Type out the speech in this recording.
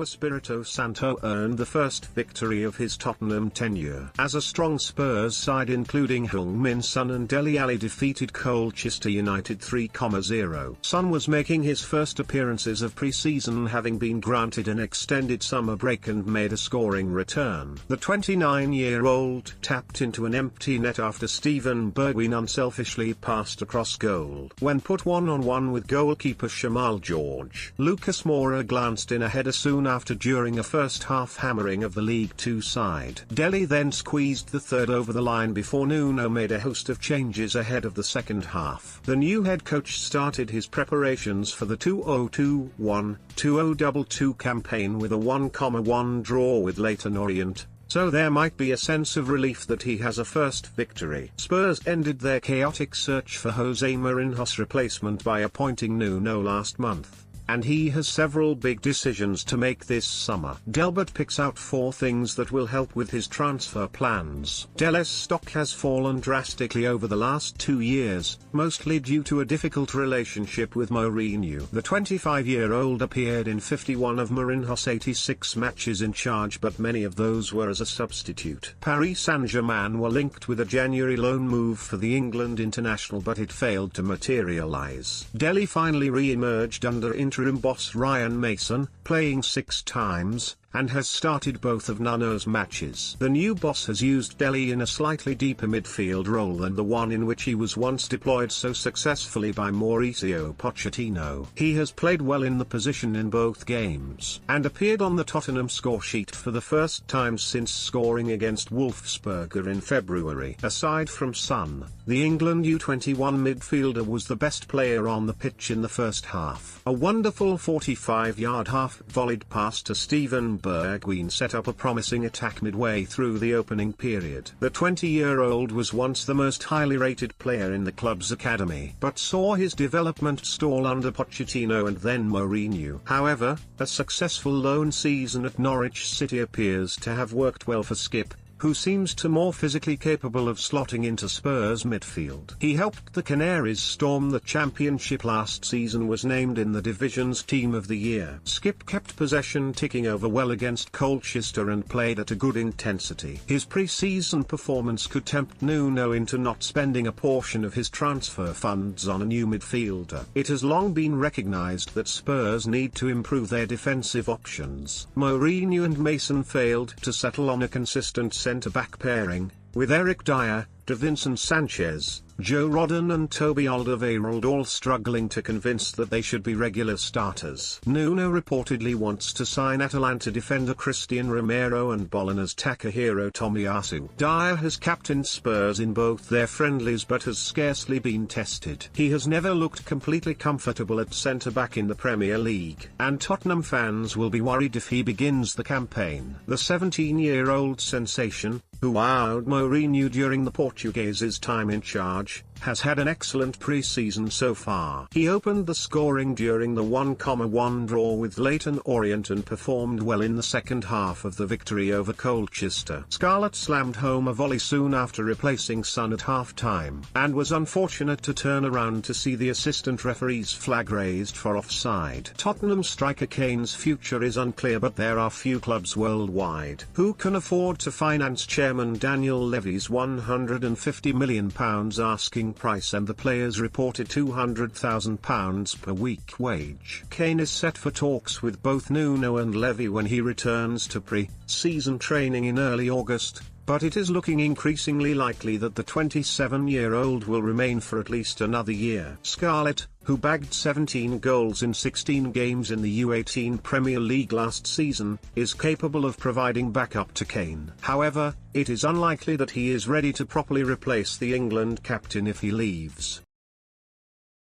Espirito Santo earned the first victory of his Tottenham tenure. As a strong Spurs side including Heung-min, Son and Dele Alli defeated Colchester United 3-0. Son was making his first appearances of pre-season, having been granted an extended summer break, and made a scoring return. The 29-year-old tapped into an empty net after Steven Bergwijn unselfishly passed across goal. When put one-on-one with goalkeeper Jamal George, Lucas Moura glanced in a header soon after during a first-half hammering of the League Two side. Dele then squeezed the third over the line before Nuno made a host of changes ahead of the second half. The new head coach started his preparations for the 2021-2022 campaign with a 1-1 draw with Leyton Orient, so there might be a sense of relief that he has a first victory. Spurs ended their chaotic search for Jose Mourinho's replacement by appointing Nuno last month, and he has several big decisions to make this summer. Delbert picks out 4 things that will help with his transfer plans. Dele's stock has fallen drastically over the last 2 years, mostly due to a difficult relationship with Mourinho. The 25-year-old appeared in 51 of Mourinho's 86 matches in charge, but many of those were as a substitute. Paris Saint-Germain were linked with a January loan move for the England international, but it failed to materialise. Dele finally re-emerged under interim boss Ryan Mason, playing 6 times, and has started both of Nuno's matches. The new boss has used Dele in a slightly deeper midfield role than the one in which he was once deployed so successfully by Mauricio Pochettino. He has played well in the position in both games, and appeared on the Tottenham scoresheet for the first time since scoring against Wolfsberger in February. Aside from Son, the England U21 midfielder was the best player on the pitch in the first half. A wonderful 45-yard half-volleyed pass to Steven Bergwijn set up a promising attack midway through the opening period. The 20-year-old was once the most highly rated player in the club's academy, but saw his development stall under Pochettino and then Mourinho. However, a successful loan season at Norwich City appears to have worked well for Skip, who seems to more physically capable of slotting into Spurs midfield. He helped the Canaries storm the championship last season, was named in the division's team of the year. Skip kept possession ticking over well against Colchester and played at a good intensity. His pre-season performance could tempt Nuno into not spending a portion of his transfer funds on a new midfielder. It has long been recognised that Spurs need to improve their defensive options. Mourinho and Mason failed to settle on a consistent centre-back pairing, with Eric Dyer, Davinson Sanchez, Joe Rodon and Toby Alderweireld all struggling to convince that they should be regular starters. Nuno reportedly wants to sign Atalanta defender Christian Romero and Bologna's Takahiro Tomiyasu. Dyer has captained Spurs in both their friendlies but has scarcely been tested. He has never looked completely comfortable at centre-back in the Premier League, and Tottenham fans will be worried if he begins the campaign. The 17-year-old sensation, who wowed Mourinho during the Portuguese's time in charge, has had an excellent pre-season so far. He opened the scoring during the 1-1 draw with Leyton Orient and performed well in the second half of the victory over Colchester. Scarlett slammed home a volley soon after replacing Son at half-time, and was unfortunate to turn around to see the assistant referee's flag raised for offside. Tottenham striker Kane's future is unclear, but there are few clubs worldwide who can afford to finance chairman Daniel Levy's £150 million asking price and the player's reported £200,000 per week wage. Kane is set for talks with both Nuno and Levy when he returns to pre-season training in early August, but it is looking increasingly likely that the 27-year-old will remain for at least another year. Scarlett, who bagged 17 goals in 16 games in the U18 Premier League last season, is capable of providing backup to Kane. However, it is unlikely that he is ready to properly replace the England captain if he leaves.